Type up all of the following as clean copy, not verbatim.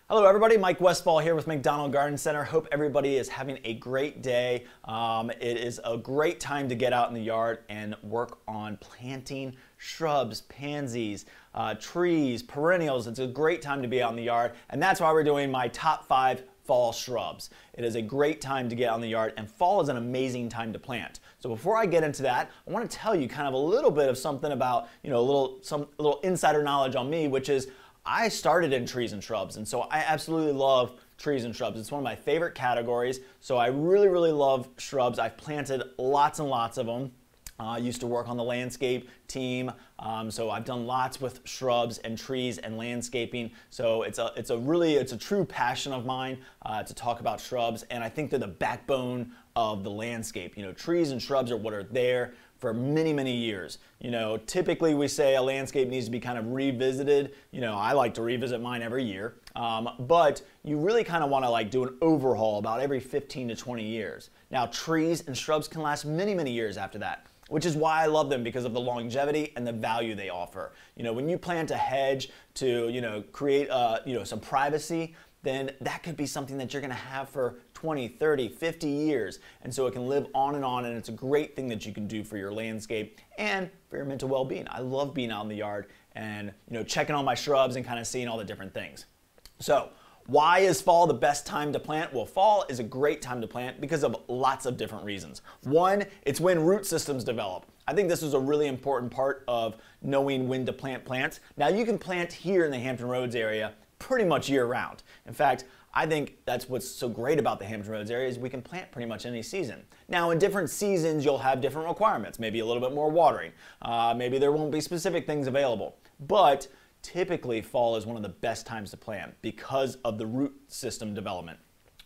Hello everybody, Mike Westfall here with McDonald Garden Center. Hope everybody is having a great day. It is a great time to get out in the yard and work on planting shrubs, pansies, trees, perennials. It's a great time to be out in the yard, and that's why we're doing my top 5 fall shrubs. It is a great time to get out in the yard, and fall is an amazing time to plant. So before I get into that, I want to tell you kind of a little bit of something about, some little insider knowledge on me, which is I started in trees and shrubs, and so I absolutely love trees and shrubs. It's one of my favorite categories, so I really love shrubs. I've planted lots and lots of them. I used to work on the landscape team, so I've done lots with shrubs and trees and landscaping. So it's a true passion of mine to talk about shrubs, and I think they're the backbone of the landscape. Trees and shrubs are what are there for many years. Typically we say a landscape needs to be kind of revisited. I like to revisit mine every year, but you really kind of want to do an overhaul about every 15 to 20 years. Now trees and shrubs can last many years after that, which is why I love them, because of the longevity and the value they offer. When you plant a hedge to create some privacy, then that could be something that you're going to have for 20, 30, 50 years. And so it can live on, and it's a great thing that you can do for your landscape and for your mental well-being. I love being out in the yard and checking on my shrubs and kind of seeing all the different things. So why is fall the best time to plant? Well, fall is a great time to plant because of lots of different reasons. One, it's when root systems develop. I think this is a really important part of knowing when to plant plants. Now you can plant here in the Hampton Roads area pretty much year round. In fact, I think that's what's so great about the Hampton Roads area is we can plant pretty much any season. Now in different seasons you'll have different requirements, maybe a little bit more watering, maybe there won't be specific things available, but typically fall is one of the best times to plant because of the root system development.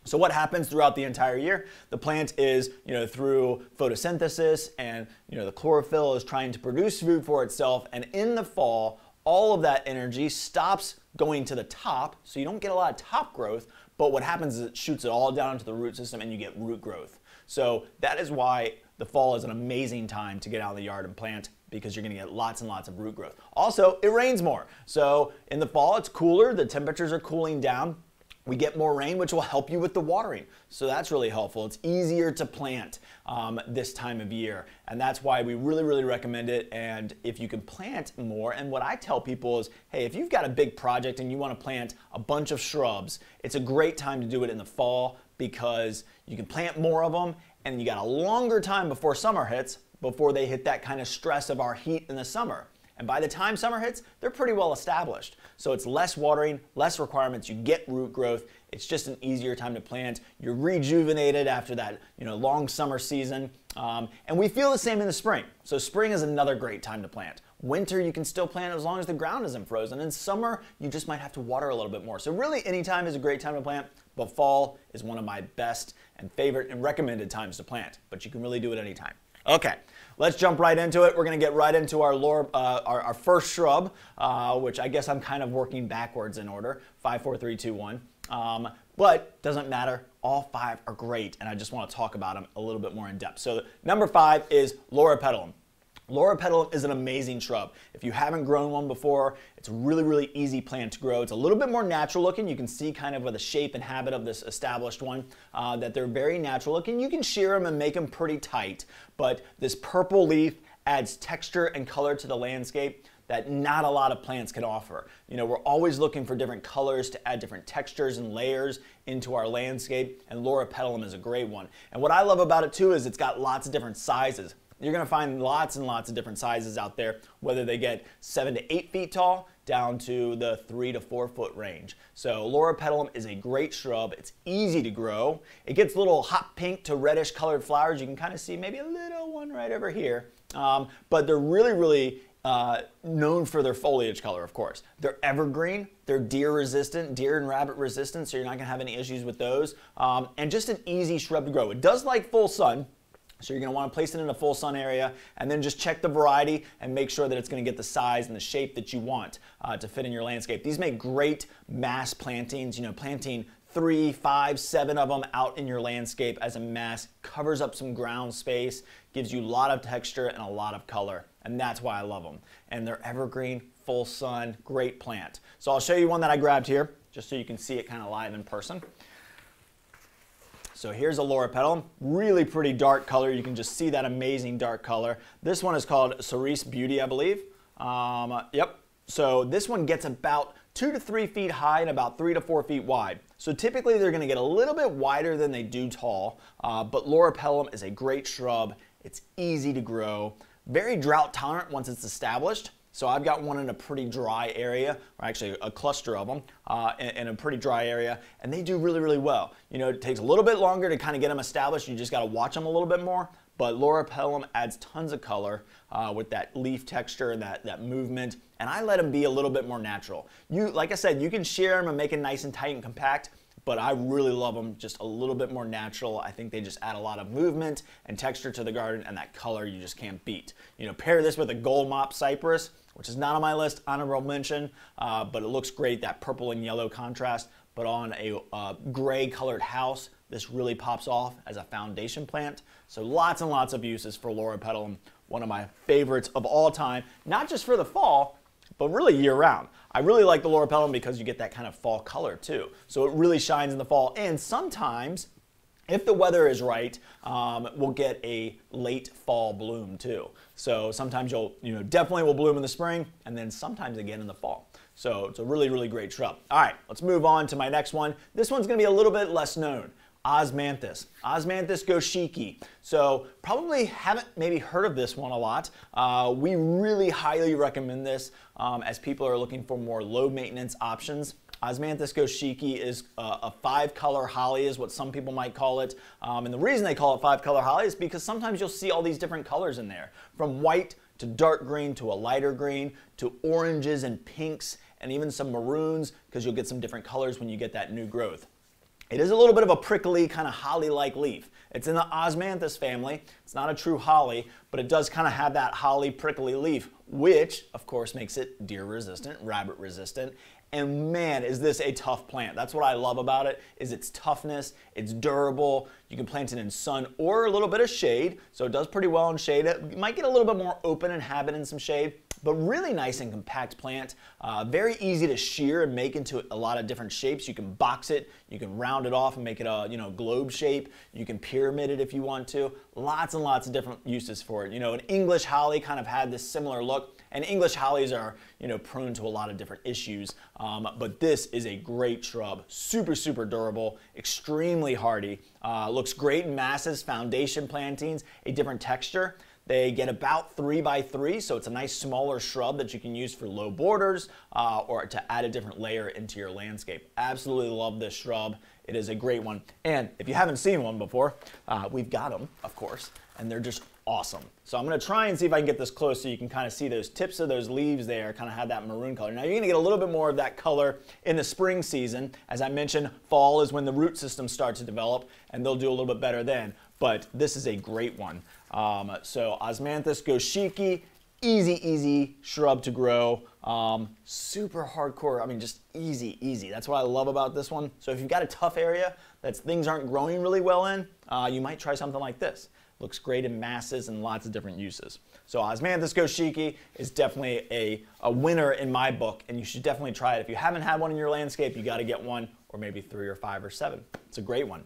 So what happens throughout the entire year? The plant is, through photosynthesis, and the chlorophyll is trying to produce food for itself, and in the fall all of that energy stops going to the top, so you don't get a lot of top growth, but what happens is it shoots it all down into the root system and you get root growth. So that is why the fall is an amazing time to get out in the yard and plant, because you're going to get lots and lots of root growth. Also, it rains more. So in the fall it's cooler, the temperatures are cooling down. We get more rain, which will help you with the watering. So that's really helpful. It's easier to plant this time of year. And that's why we really recommend it. And if you can plant more, and what I tell people is, hey, if you've got a big project and you want to plant a bunch of shrubs, it's a great time to do it in the fall, because you can plant more of them and you got a longer time before summer hits, before they hit that kind of stress of our heat in the summer. And by the time summer hits, they're pretty well established. So it's less watering, less requirements, you get root growth. It's just an easier time to plant. You're rejuvenated after that long summer season. And we feel the same in the spring. So spring is another great time to plant. Winter, you can still plant as long as the ground isn't frozen. In summer, you just might have to water a little bit more. So really any time is a great time to plant, but fall is one of my best and favorite and recommended times to plant. But you can really do it anytime. Okay, let's jump right into it. We're going to get right into our first shrub, which I guess I'm kind of working backwards in order, 5, 4, 3, 2, 1. But doesn't matter. All 5 are great, and I just want to talk about them a little bit more in depth. So number 5 is Loropetalum. Loropetalum is an amazing shrub. If you haven't grown one before, it's a really easy plant to grow. It's a little bit more natural looking. You can see kind of with the shape and habit of this established one that they're very natural looking. You can shear them and make them pretty tight, but this purple leaf adds texture and color to the landscape that not a lot of plants can offer. We're always looking for different colors to add different textures and layers into our landscape, and Loropetalum is a great one. And what I love about it too is it's got lots of different sizes. You're going to find lots and lots of different sizes out there, whether they get 7 to 8 feet tall down to the 3 to 4 foot range. So Loropetalum is a great shrub. It's easy to grow. It gets little hot pink to reddish colored flowers. You can kind of see maybe a little one right over here. But they're really known for their foliage color, of course. They're evergreen. They're deer resistant, deer and rabbit resistant, so you're not going to have any issues with those. And just an easy shrub to grow. It does like full sun. So you're going to want to place it in a full sun area, and then just check the variety and make sure that it's going to get the size and the shape that you want to fit in your landscape. These make great mass plantings. Planting 3, 5, 7 of them out in your landscape as a mass covers up some ground space, gives you a lot of texture and a lot of color, and that's why I love them. And they're evergreen, full sun, great plant. So I'll show you one that I grabbed here. just so you can see it kind of live in person. So here's a loropetalum, really pretty dark color. You can just see that amazing dark color. This one is called Cerise Beauty, I believe. Yep. So this one gets about 2 to 3 feet high and about 3 to 4 feet wide. So typically they're going to get a little bit wider than they do tall, but loropetalum is a great shrub. It's easy to grow, very drought tolerant once it's established. So I've got one in a pretty dry area, or actually a cluster of them in a pretty dry area, and they do really, really well. You know, it takes a little bit longer to kind of get them established. You just got to watch them a little bit more, but loropetalum adds tons of color with that leaf texture and that movement, and I let them be a little bit more natural. Like I said, you can shear them and make it nice and tight and compact, but I really love them just a little bit more natural. I think they just add a lot of movement and texture to the garden, and that color you just can't beat. You know, pair this with a gold mop cypress, which is not on my list, honorable mention, but it looks great, that purple and yellow contrast. But on a gray colored house, this really pops off as a foundation plant. So lots and lots of uses for loropetalum, one of my favorites of all time, not just for the fall, but really year round. I really like the loropetalum because you get that kind of fall color too. So it really shines in the fall, and sometimes, if the weather is right, we'll get a late fall bloom too. So sometimes definitely will bloom in the spring, and then sometimes again in the fall. So it's a really, really great shrub. All right, let's move on to my next one. This one's gonna be a little bit less known. Osmanthus. Osmanthus goshiki. So probably haven't maybe heard of this one a lot. We really highly recommend this as people are looking for more low maintenance options. Osmanthus goshiki is a 5-color holly is what some people might call it. And the reason they call it 5-color holly is because sometimes you'll see all these different colors in there, from white to dark green to a lighter green to oranges and pinks and even some maroons, because you'll get some different colors when you get that new growth. It is a little bit of a prickly kind of holly-like leaf. It's in the Osmanthus family. It's not a true holly, but it does kind of have that holly prickly leaf, which of course makes it deer resistant, rabbit resistant. And man, is this a tough plant. That's what I love about it, is its toughness, it's durable. You can plant it in sun or a little bit of shade, so it does pretty well in shade. It might get a little bit more open and habit in some shade, but really nice and compact plant. Very easy to shear and make into a lot of different shapes. You can box it, you can round it off and make it a globe shape. You can pyramid it if you want to. Lots and lots of different uses for it. An English holly kind of had this similar look, and English hollies are prone to a lot of different issues. But this is a great shrub, super, super durable, extremely hardy. Looks great in masses, foundation plantings, a different texture. They get about 3 by 3, so it's a nice smaller shrub that you can use for low borders or to add a different layer into your landscape. Absolutely love this shrub. It is a great one. And if you haven't seen one before, we've got them, of course, and they're just awesome. So I'm going to try and see if I can get this close so you can kind of see those tips of those leaves there kind of have that maroon color. Now you're going to get a little bit more of that color in the spring season. As I mentioned, fall is when the root system starts to develop, and they'll do a little bit better then. But this is a great one. So Osmanthus goshiki, easy shrub to grow. Super hardcore, I mean just easy. That's what I love about this one. So if you've got a tough area that things aren't growing really well in, you might try something like this. Looks great in masses and lots of different uses. So Osmanthus goshiki is definitely a winner in my book, and you should definitely try it. If you haven't had one in your landscape, you got to get one, or maybe 3 or 5 or 7. It's a great one.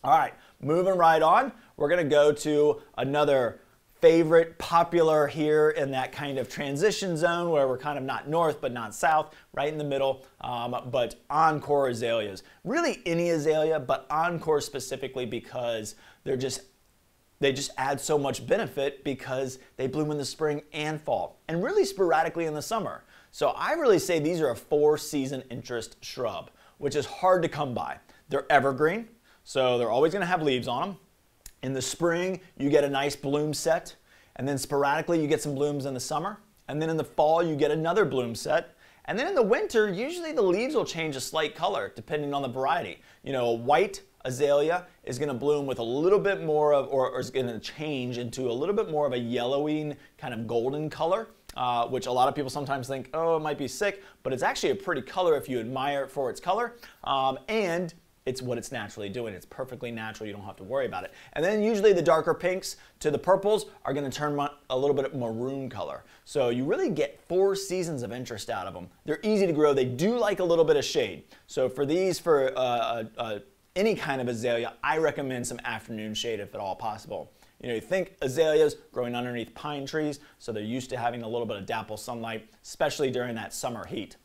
All right, moving right on, we're going to go to another favorite, popular here in that kind of transition zone where we're kind of not north but not south, right in the middle, but encore azaleas. Really any azalea, but encore specifically because they just add so much benefit because they bloom in the spring and fall, and really sporadically in the summer. So I really say these are a 4-season interest shrub, which is hard to come by. They're evergreen, so they're always going to have leaves on them. In the spring, you get a nice bloom set, and then sporadically you get some blooms in the summer, and then in the fall you get another bloom set, and then in the winter, usually the leaves will change a slight color depending on the variety. A white azalea is going to bloom with a little bit more of, or is going to change into a little bit more of a yellowing kind of golden color, which a lot of people sometimes think, oh, it might be sick, but it's actually a pretty color if you admire it for its color. And it's what it's naturally doing. It's perfectly natural. You don't have to worry about it. And then usually the darker pinks to the purples are going to turn a little bit of maroon color. So you really get 4 seasons of interest out of them. They're easy to grow. They do like a little bit of shade. So for these, for any kind of azalea, I recommend some afternoon shade if at all possible. You know, you think azaleas growing underneath pine trees, so they're used to having a little bit of dapple sunlight, especially during that summer heat.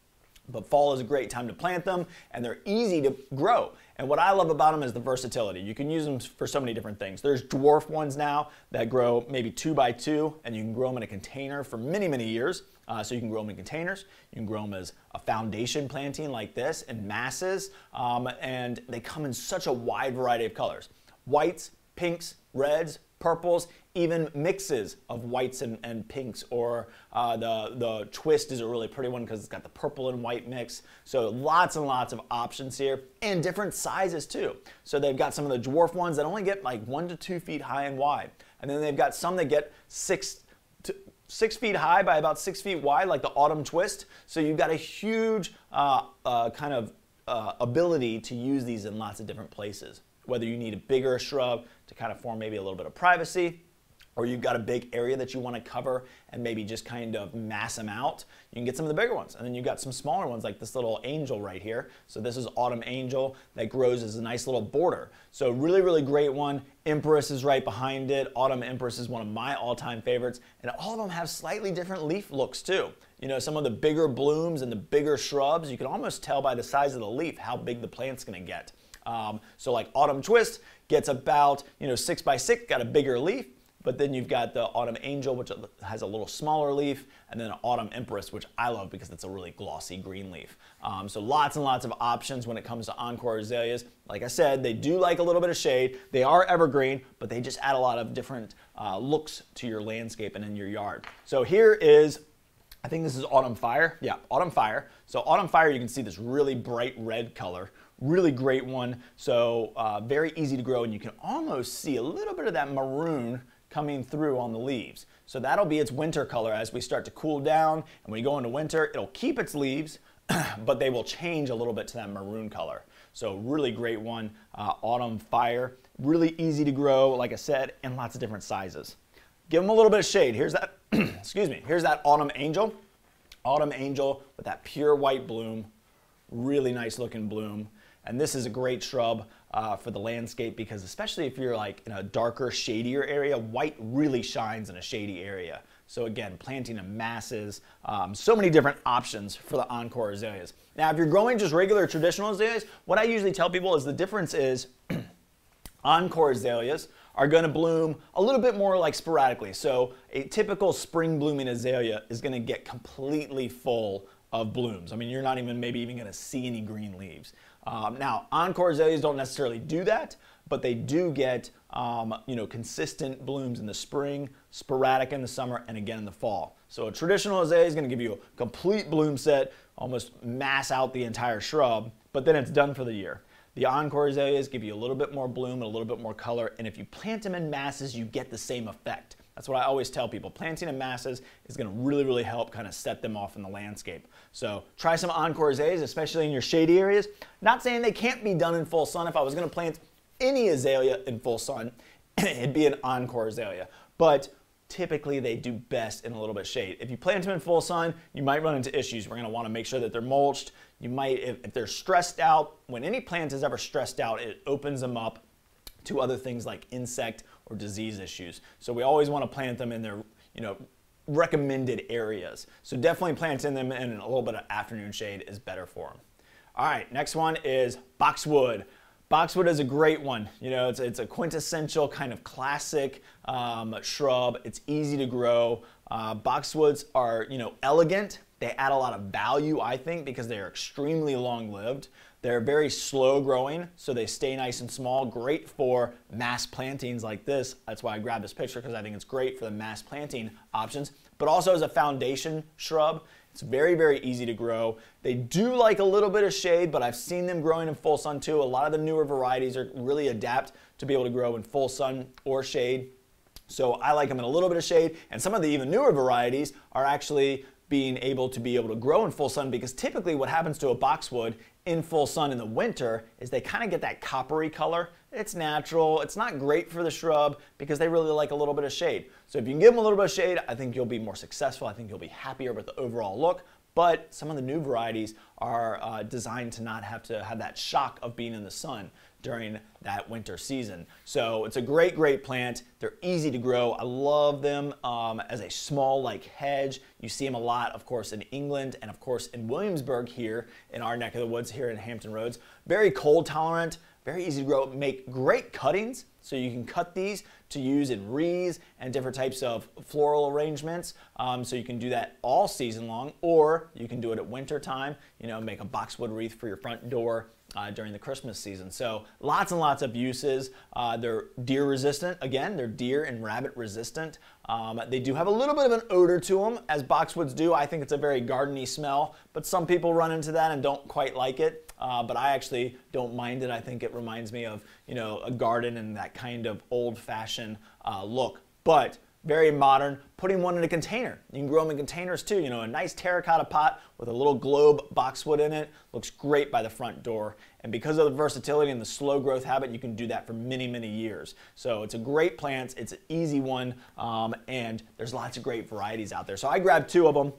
But fall is a great time to plant them, and they're easy to grow. And what I love about them is the versatility. You can use them for so many different things. There's dwarf ones now that grow maybe 2 by 2, and you can grow them in a container for many, many years. So you can grow them in containers. You can grow them as a foundation planting like this in masses, and they come in such a wide variety of colors. Whites, pinks, reds, purples, even mixes of whites and pinks, or the twist is a really pretty one because it's got the purple and white mix. So lots and lots of options here, and different sizes too. So they've got some of the dwarf ones that only get like 1 to 2 feet high and wide, and then they've got some that get 6 feet high by about 6 feet wide, like the autumn twist. So you've got a huge kind of ability to use these in lots of different places. Whether you need a bigger shrub to kind of form maybe a little bit of privacy, or you've got a big area that you want to cover and maybe just kind of mass them out, you can get some of the bigger ones. And then you've got some smaller ones like this little angel right here. So this is autumn angel that grows as a nice little border. So really, really great one. Empress is right behind it. Autumn Empress is one of my all-time favorites. And all of them have slightly different leaf looks too. You know, some of the bigger blooms and the bigger shrubs, you can almost tell by the size of the leaf how big the plant's going to get. So like autumn twist gets about 6 by 6, got a bigger leaf, but then you've got the autumn angel, which has a little smaller leaf, and then autumn empress, which I love because it's a really glossy green leaf. So lots and lots of options when it comes to encore azaleas. Like I said, they do like a little bit of shade. They are evergreen, but they just add a lot of different looks to your landscape and in your yard. So here is, I think this is autumn fire. Yeah, autumn fire. So autumn fire, you can see this really bright red color. Really great one. So very easy to grow, and you can almost see a little bit of that maroon coming through on the leaves. So that'll be its winter color as we start to cool down, and when we go into winter, it'll keep its leaves, but they will change a little bit to that maroon color. So really great one, autumn fire. Really easy to grow, like I said, in lots of different sizes. Give them a little bit of shade. Here's that, excuse me, here's that autumn angel. Autumn angel with that pure white bloom. Really nice looking bloom. And this is a great shrub for the landscape because especially if you're like in a darker, shadier area, white really shines in a shady area. So again, planting in masses, so many different options for the encore azaleas. Now, if you're growing just regular traditional azaleas, what I usually tell people is the difference is encore azaleas are going to bloom a little bit more like sporadically. So a typical spring blooming azalea is going to get completely full of blooms. I mean, you're not even maybe even going to see any green leaves. Now, encore azaleas don't necessarily do that, but they do get consistent blooms in the spring, sporadic in the summer, and again in the fall. So a traditional azalea is going to give you a complete bloom set, almost mass out the entire shrub, but then it's done for the year. The encore azaleas give you a little bit more bloom and a little bit more color, and if you plant them in masses, you get the same effect. That's what I always tell people. Planting in masses is going to really, really help kind of set them off in the landscape. So try some encore azaleas, especially in your shady areas. Not saying they can't be done in full sun. If I was going to plant any azalea in full sun, it'd be an encore azalea. But typically they do best in a little bit of shade. If you plant them in full sun, you might run into issues. We're going to want to make sure that they're mulched. You might, if they're stressed out, when any plant is ever stressed out, it opens them up to other things like insect or disease issues. So we always want to plant them in their, recommended areas. So definitely planting them in a little bit of afternoon shade is better for them. All right, next one is boxwood. Boxwood is a great one. It's a quintessential kind of classic shrub. It's easy to grow. Boxwoods are, elegant. They add a lot of value, I think, because they are extremely long-lived. They're very slow growing, so they stay nice and small. Great for mass plantings like this. That's why I grabbed this picture, because I think it's great for the mass planting options. But also as a foundation shrub, it's very, very easy to grow. They do like a little bit of shade, but I've seen them growing in full sun too. A lot of the newer varieties are really adapt to be able to grow in full sun or shade. So I like them in a little bit of shade, and some of the even newer varieties are actually being able to grow in full sun, because typically what happens to a boxwood in full sun in the winter is they kind of get that coppery color. It's natural. It's not great for the shrub because they really like a little bit of shade. So if you can give them a little bit of shade, I think you'll be more successful. I think you'll be happier with the overall look. But some of the new varieties are designed to not have to have that shock of being in the sun during that winter season. So it's a great, great plant. They're easy to grow. I love them as a small like hedge. You see them a lot, of course, in England and of course in Williamsburg here in our neck of the woods here in Hampton Roads. Very cold tolerant, very easy to grow, make great cuttings. So you can cut these to use in wreaths and different types of floral arrangements. So you can do that all season long, or you can do it at winter time, make a boxwood wreath for your front door during the Christmas season. So lots and lots of uses. They're deer resistant. Again, they're deer and rabbit resistant. They do have a little bit of an odor to them, as boxwoods do. I think it's a very gardeny smell, but some people run into that and don't quite like it. But I actually don't mind it. I think it reminds me of, a garden and that kind of old-fashioned look. But very modern. Putting one in a container. You can grow them in containers too. A nice terracotta pot with a little globe boxwood in it. Looks great by the front door. And because of the versatility and the slow growth habit, you can do that for many, many years. So it's a great plant. It's an easy one. And there's lots of great varieties out there. So I grabbed two of them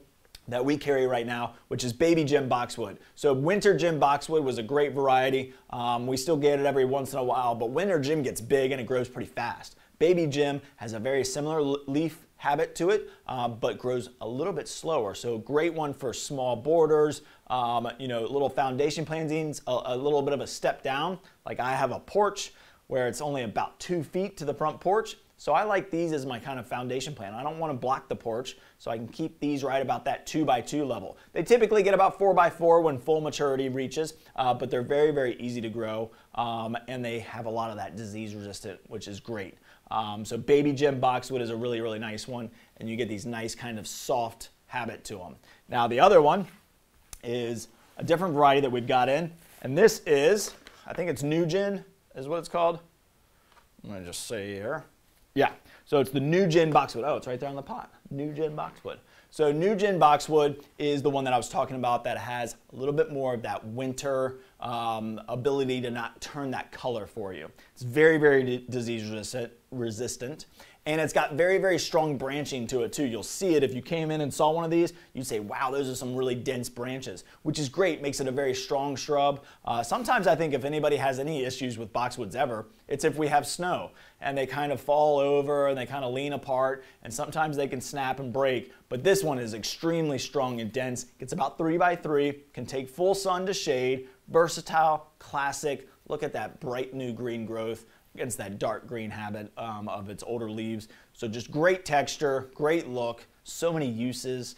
that we carry right now, which is Baby Jim boxwood. So Winter Jim boxwood was a great variety. We still get it every once in a while, but Winter Jim gets big and it grows pretty fast. Baby Jim has a very similar leaf habit to it, but grows a little bit slower. So great one for small borders, little foundation plantings, a little bit of a step down. Like I have a porch where it's only about 2 feet to the front porch. So I like these as my kind of foundation plant. I don't want to block the porch, so I can keep these right about that 2x2 level. They typically get about 4x4 when full maturity reaches, but they're very, very easy to grow, and they have a lot of that disease resistant, which is great. So Baby Jim boxwood is a really, really nice one, and you get these nice kind of soft habit to them. Now the other one is a different variety that we've got in, and this is, I think it's Nugin is what it's called. I'm going to just say here. Yeah, so it's the Nugin boxwood. Oh, it's right there on the pot. Nugin boxwood. So Nugin boxwood is the one that I was talking about that has a little bit more of that winter ability to not turn that color for you. It's very, very disease resistant. And it's got very, very strong branching to it too. You'll see it if you came in and saw one of these, you'd say, wow, those are some really dense branches, which is great, makes it a very strong shrub. Sometimes I think if anybody has any issues with boxwoods ever, it's if we have snow and they kind of fall over and they kind of lean apart, and sometimes they can snap and break. But this one is extremely strong and dense. Gets about 3x3, can take full sun to shade, versatile, classic. Look at that bright new green growth against that dark green habit of its older leaves. So just great texture, great look, so many uses.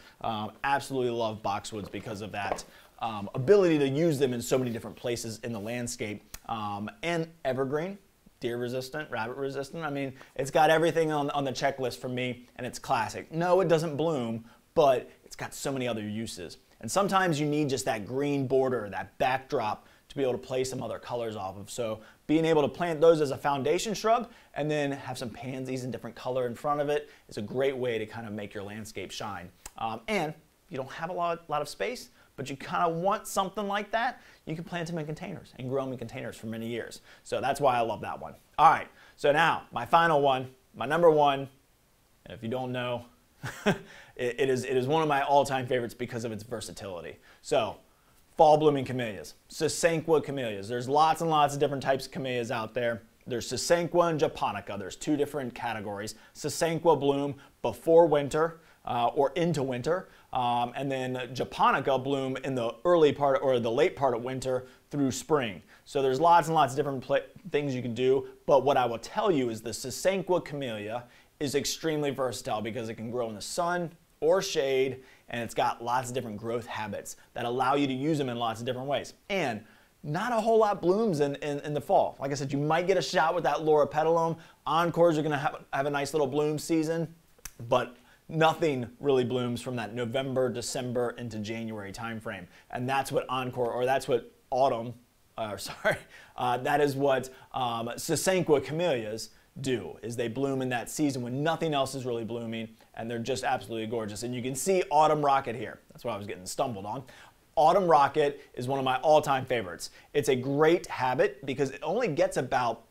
Absolutely love boxwoods because of that ability to use them in so many different places in the landscape. And evergreen, deer resistant, rabbit resistant. I mean, it's got everything on the checklist for me, and it's classic. No, it doesn't bloom, but it's got so many other uses. And sometimes you need just that green border, that backdrop, to be able to play some other colors off of. So being able to plant those as a foundation shrub and then have some pansies in different color in front of it is a great way to kind of make your landscape shine. And you don't have a lot of space, but you kind of want something like that, you can plant them in containers and grow them in containers for many years. So that's why I love that one. All right, so now my final one, my number one, and if you don't know, it is one of my all-time favorites because of its versatility. So fall blooming camellias, Sasanqua camellias. There's lots and lots of different types of camellias out there. There's Sasanqua and Japonica. There's two different categories. Sasanqua bloom before winter or into winter, and then Japonica bloom in the early part or the late part of winter through spring. So there's lots and lots of different things you can do, but what I will tell you is the Sasanqua camellia is extremely versatile because it can grow in the sun or shade, and it's got lots of different growth habits that allow you to use them in lots of different ways. And not a whole lot blooms in the fall. Like I said, you might get a shot with that Loropetalum. Encores are gonna have a nice little bloom season, but nothing really blooms from that November, December into January timeframe. And that's what Encore, or that's what autumn, that is what Sasanqua camellias do, is they bloom in that season when nothing else is really blooming, and they're just absolutely gorgeous. And you can see Autumn Rocket here. That's what I was getting stumbled on. Autumn Rocket is one of my all-time favorites. It's a great habit because it only gets about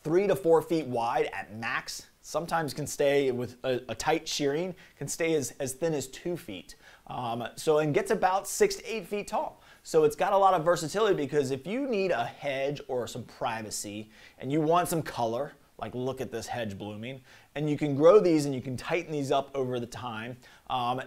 3 to 4 feet wide at max. Sometimes can stay with a tight shearing, can stay as thin as 2 feet. And gets about 6 to 8 feet tall. So it's got a lot of versatility because if you need a hedge or some privacy and you want some color, like look at this hedge blooming, and you can grow these and you can tighten these up over the time,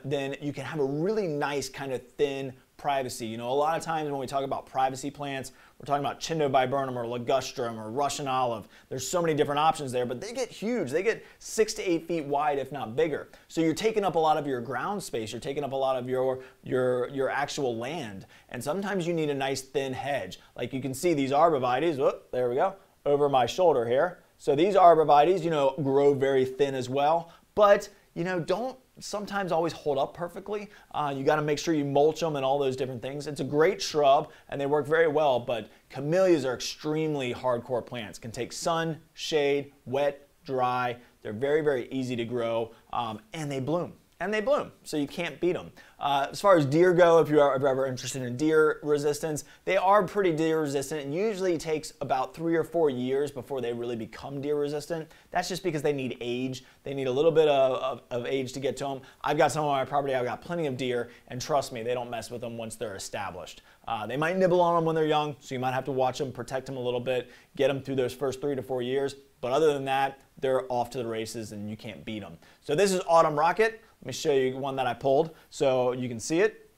then you can have a really nice kind of thin privacy. You know, a lot of times when we talk about privacy plants, we're talking about Chindobiburnum or ligustrum or Russian olive. There's so many different options there, but they get huge. They get 6 to 8 feet wide, if not bigger. So you're taking up a lot of your ground space. You're taking up a lot of your actual land. And sometimes you need a nice thin hedge. Like you can see these arborvitaes, whoop, there we go, over my shoulder here. So these arborvitaes, you know, grow very thin as well, but you know, don't sometimes always hold up perfectly. You got to make sure you mulch them and all those different things. It's a great shrub and they work very well, but camellias are extremely hardcore plants. Can take sun, shade, wet, dry. They're very, very easy to grow, and they bloom. And they bloom, so you can't beat them. As far as deer go, if you're ever interested in deer resistance, they are pretty deer resistant. It usually takes about 3 or 4 years before they really become deer resistant. That's just because they need age. They need a little bit of age to get to them. I've got some on my property, I've got plenty of deer, and trust me, they don't mess with them once they're established. They might nibble on them when they're young, so you might have to watch them, protect them a little bit, get them through those first 3 to 4 years. But other than that, they're off to the races and you can't beat them. So this is Autumn Rocket. Let me show you one that I pulled so you can see it.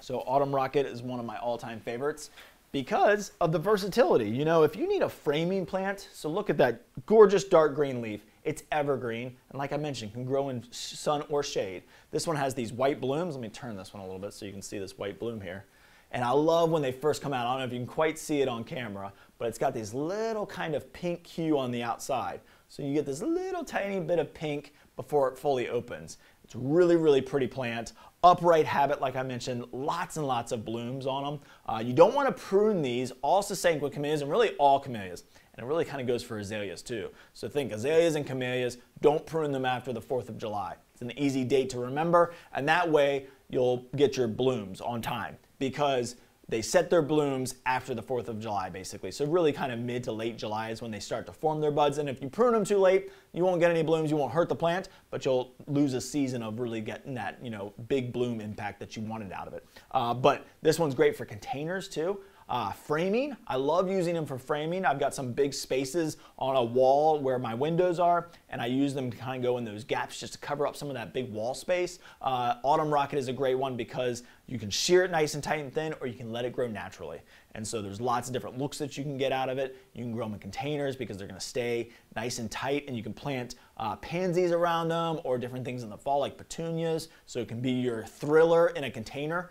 So Autumn Rocket is one of my all-time favorites because of the versatility. You know, if you need a framing plant, so look at that gorgeous dark green leaf. It's evergreen, and like I mentioned, can grow in sun or shade. This one has these white blooms. Let me turn this one a little bit so you can see this white bloom here. And I love when they first come out. I don't know if you can quite see it on camera, but it's got this little kind of pink hue on the outside. So you get this little tiny bit of pink before it fully opens. It's a really, really pretty plant. Upright habit, like I mentioned, lots and lots of blooms on them. You don't want to prune these, all Sasanqua camellias, and really all camellias. And it really kind of goes for azaleas too. So think azaleas and camellias, don't prune them after the 4th of July. It's an easy date to remember, and that way you'll get your blooms on time because they set their blooms after the 4th of July, basically. So really kind of mid to late July is when they start to form their buds. And if you prune them too late, you won't get any blooms, you won't hurt the plant, but you'll lose a season of really getting that, you know, big bloom impact that you wanted out of it. But this one's great for containers too. Framing, I love using them for framing. I've got some big spaces on a wall where my windows are, and I use them to kind of go in those gaps just to cover up some of that big wall space. Autumn Rocket is a great one because you can shear it nice and tight and thin, or you can let it grow naturally. And so there's lots of different looks that you can get out of it. You can grow them in containers because they're going to stay nice and tight, and you can plant pansies around them or different things in the fall like petunias. So it can be your thriller in a container.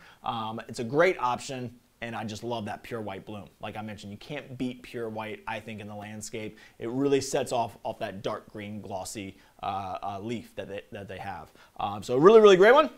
It's a great option. And I just love that pure white bloom. Like I mentioned, you can't beat pure white, I think, in the landscape. It really sets off that dark green glossy leaf that they have. So a really, really great one.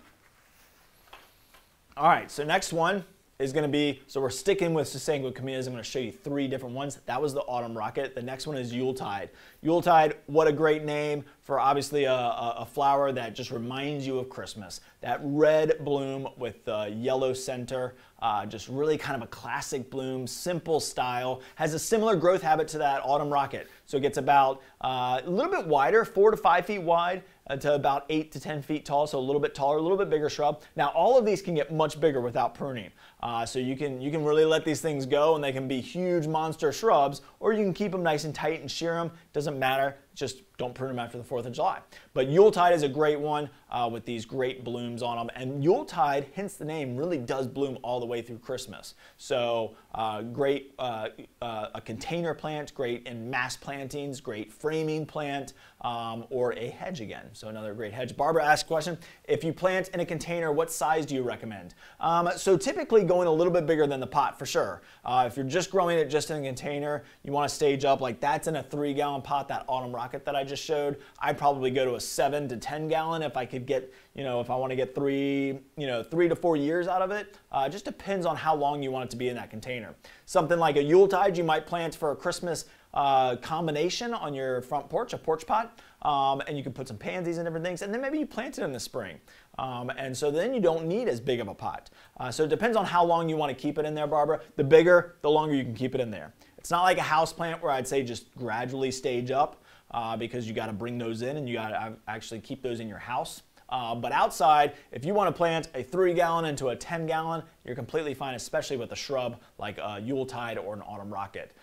All right, so next one is going to be, so we're sticking with Sasanqua camellias. I'm going to show you 3 different ones. That was the Autumn Rocket. The next one is Yuletide. Yuletide, what a great name for obviously a flower that just reminds you of Christmas. That red bloom with the yellow center, just really kind of a classic bloom, simple style, has a similar growth habit to that Autumn Rocket. So it gets about a little bit wider, 4 to 5 feet wide, to about 8 to 10 feet tall, so a little bit taller, a little bit bigger shrub. Now all of these can get much bigger without pruning. So you can really let these things go and they can be huge monster shrubs, or you can keep them nice and tight and shear them. Doesn't matter, just don't prune them after the 4th of July. But Yuletide is a great one with these great blooms on them. And Yuletide, hence the name, really does bloom all the way through Christmas. So great a container plant, great in mass plantings, great framing plant, or a hedge again. So another great hedge. Barbara asked a question, if you plant in a container, what size do you recommend? So typically going a little bit bigger than the pot for sure. If you're just growing it just in a container, you want to stage up, like that's in a 3-gallon pot, that Autumn Rocket that I just showed. I'd probably go to a 7 to 10 gallon if I could get, you know, if I want to get 3 to 4 years out of it. Just depends on how long you want it to be in that container. Something like a Yuletide you might plant for a Christmas combination on your front porch, a porch pot, and you can put some pansies and different things, and then maybe you plant it in the spring. And so then you don't need as big of a pot. So it depends on how long you want to keep it in there, Barbara. The bigger, the longer you can keep it in there. It's not like a house plant where I'd say just gradually stage up because you got to bring those in and you got to actually keep those in your house. But outside, if you want to plant a 3-gallon into a 10-gallon, you're completely fine, especially with a shrub like a Yuletide or an autumn rocket.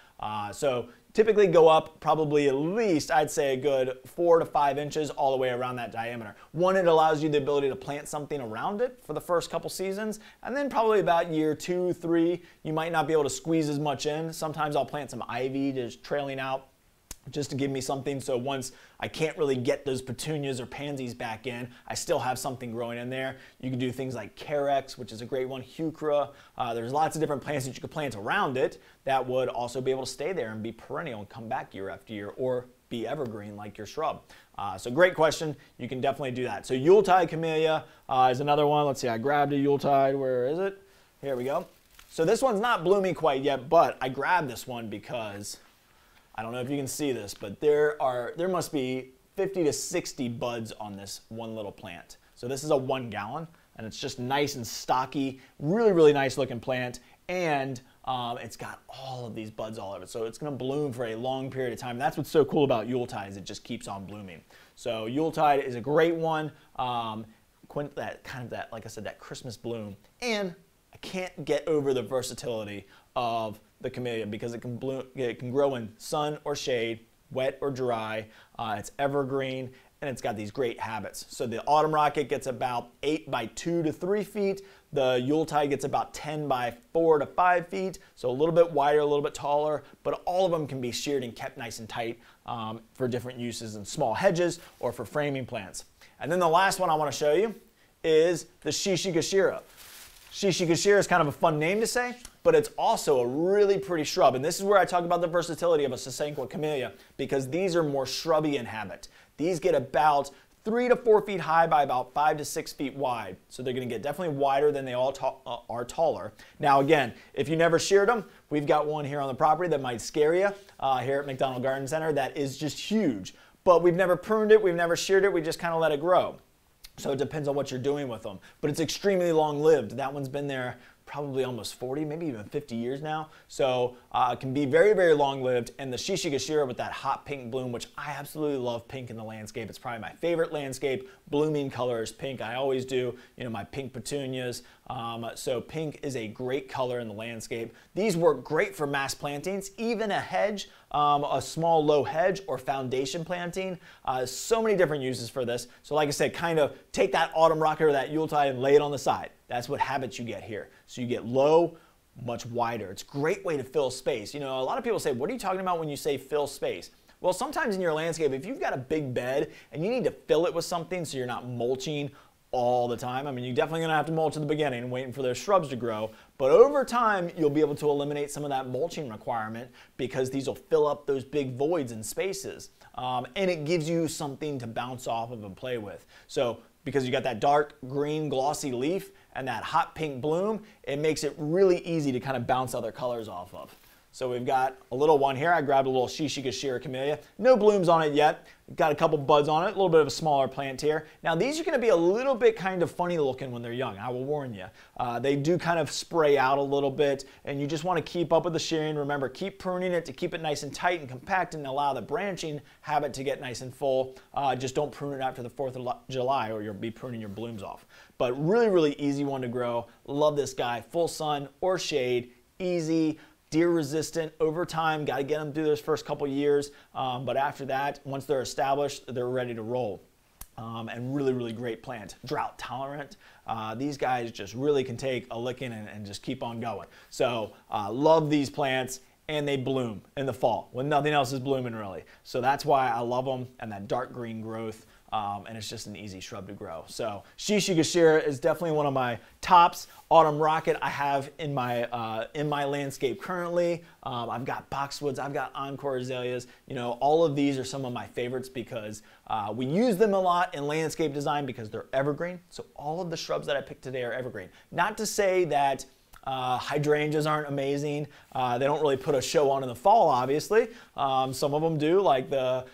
So typically go up probably at least, I'd say, a good 4 to 5 inches all the way around that diameter. One, it allows you the ability to plant something around it for the first couple seasons, and then probably about year 2, 3, you might not be able to squeeze as much in. Sometimes I'll plant some ivy just trailing out, just to give me something, so once I can't really get those petunias or pansies back in, I still have something growing in there. You can do things like carex, which is a great one, heuchera. There's lots of different plants that you could plant around it that would also be able to stay there and be perennial and come back year after year, or be evergreen like your shrub. So great question. You can definitely do that. So Yuletide camellia is another one. Let's see, I grabbed a Yuletide. Where is it? Here we go. So this one's not blooming quite yet, but I grabbed this one because I don't know if you can see this, but there must be 50 to 60 buds on this one little plant. So this is a 1-gallon, and it's just nice and stocky, really, really nice looking plant, and it's got all of these buds all over it. So it's going to bloom for a long period of time. And that's what's so cool about Yuletide, is it just keeps on blooming. So Yuletide is a great one. That kind of like I said, that Christmas bloom. And I can't get over the versatility of the camellia because it can grow in sun or shade, wet or dry. It's evergreen, and it's got these great habits. So the autumn rocket gets about 8 by 2 to 3 feet. The Yuletide gets about 10 by 4 to 5 feet, so a little bit wider, a little bit taller, but all of them can be sheared and kept nice and tight for different uses in small hedges or for framing plants. And then the last one I want to show you is the Shishigashira. Shishigashira is kind of a fun name to say, but it's also a really pretty shrub. And this is where I talk about the versatility of a Sasanqua camellia, because these are more shrubby in habit. These get about 3 to 4 feet high by about 5 to 6 feet wide. So they're going to get definitely wider than they all are taller. Now again, if you never sheared them, we've got one here on the property that might scare you here at McDonald Garden Center that is just huge. But we've never pruned it, we've never sheared it, we just kind of let it grow. So it depends on what you're doing with them. But it's extremely long-lived. That one's been there probably almost 40, maybe even 50 years now. So it can be very, very long-lived. And the Shishigashira with that hot pink bloom, which I absolutely love pink in the landscape. It's probably my favorite landscape blooming color is pink. I always do, you know, my pink petunias. So pink is a great color in the landscape. These work great for mass plantings, even a hedge, a small low hedge or foundation planting. So many different uses for this. So like I said, kind of take that autumn rocket or that Yuletide and lay it on the side. That's what habits you get here. So you get low, much wider. It's a great way to fill space. You know, a lot of people say, what are you talking about when you say fill space? Well, sometimes in your landscape, if you've got a big bed and you need to fill it with something so you're not mulching all the time. I mean, you're definitely going to have to mulch at the beginning, waiting for those shrubs to grow. But over time, you'll be able to eliminate some of that mulching requirement because these will fill up those big voids and spaces. And it gives you something to bounce off of and play with. So because you got that dark green glossy leaf and that hot pink bloom, it makes it really easy to kind of bounce other colors off of. So we've got a little one here. I grabbed a little Shishigashira camellia. No blooms on it yet. Got a couple buds on it, a little bit of a smaller plant here. Now these are going to be a little bit kind of funny looking when they're young, I will warn you. They do kind of spray out a little bit, and you just want to keep up with the shearing. Remember, keep pruning it to keep it nice and tight and compact and allow the branching habit to get nice and full. Just don't prune it after the 4th of July or you'll be pruning your blooms off. But really, really easy one to grow. Love this guy. Full sun or shade, easy. Deer resistant over time, got to get them through those first couple years, but after that, once they're established, they're ready to roll. And really, really great plant. Drought tolerant. These guys just really can take a licking and just keep on going. So love these plants, and they bloom in the fall when nothing else is blooming really. So that's why I love them, and that dark green growth. And it's just an easy shrub to grow. So Shishigashira is definitely one of my tops. Autumn rocket I have in my landscape currently. I've got boxwoods, I've got encore azaleas. You know, all of these are some of my favorites because we use them a lot in landscape design because they're evergreen. So all of the shrubs that I picked today are evergreen. Not to say that Hydrangeas aren't amazing. They don't really put a show on in the fall, obviously. Some of them do, like the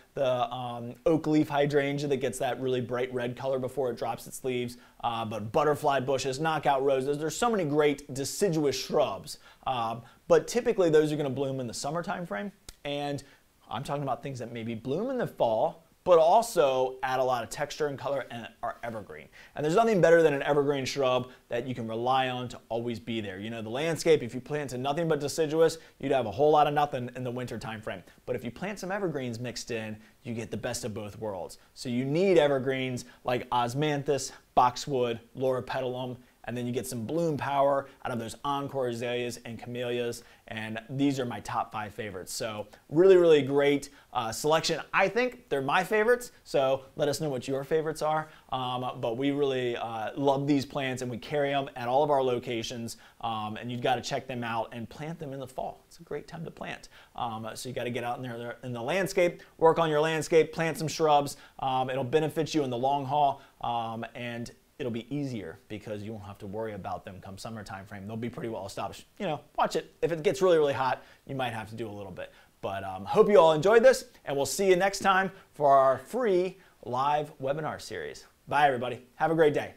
oak leaf hydrangea that gets that really bright red color before it drops its leaves. But butterfly bushes, knockout roses, there's so many great deciduous shrubs. But typically those are going to bloom in the summer time frame. And I'm talking about things that maybe bloom in the fall, but also add a lot of texture and color and are evergreen. And there's nothing better than an evergreen shrub that you can rely on to always be there. You know, the landscape, if you planted nothing but deciduous, you'd have a whole lot of nothing in the winter time frame. But if you plant some evergreens mixed in, you get the best of both worlds. So you need evergreens like osmanthus, boxwood, loropetalum, and then you get some bloom power out of those encore azaleas and camellias, and these are my top 5 favorites. So really, really great selection. I think they're my favorites, so let us know what your favorites are. But we really love these plants, and we carry them at all of our locations, and you've got to check them out and plant them in the fall. It's a great time to plant. So you got to get out in there in the landscape, work on your landscape, plant some shrubs. It'll benefit you in the long haul, and it'll be easier because you won't have to worry about them come summer time frame. They'll be pretty well established. You know, watch it. If it gets really, really hot, you might have to do a little bit. But hope you all enjoyed this, and we'll see you next time for our free live webinar series. Bye, everybody. Have a great day.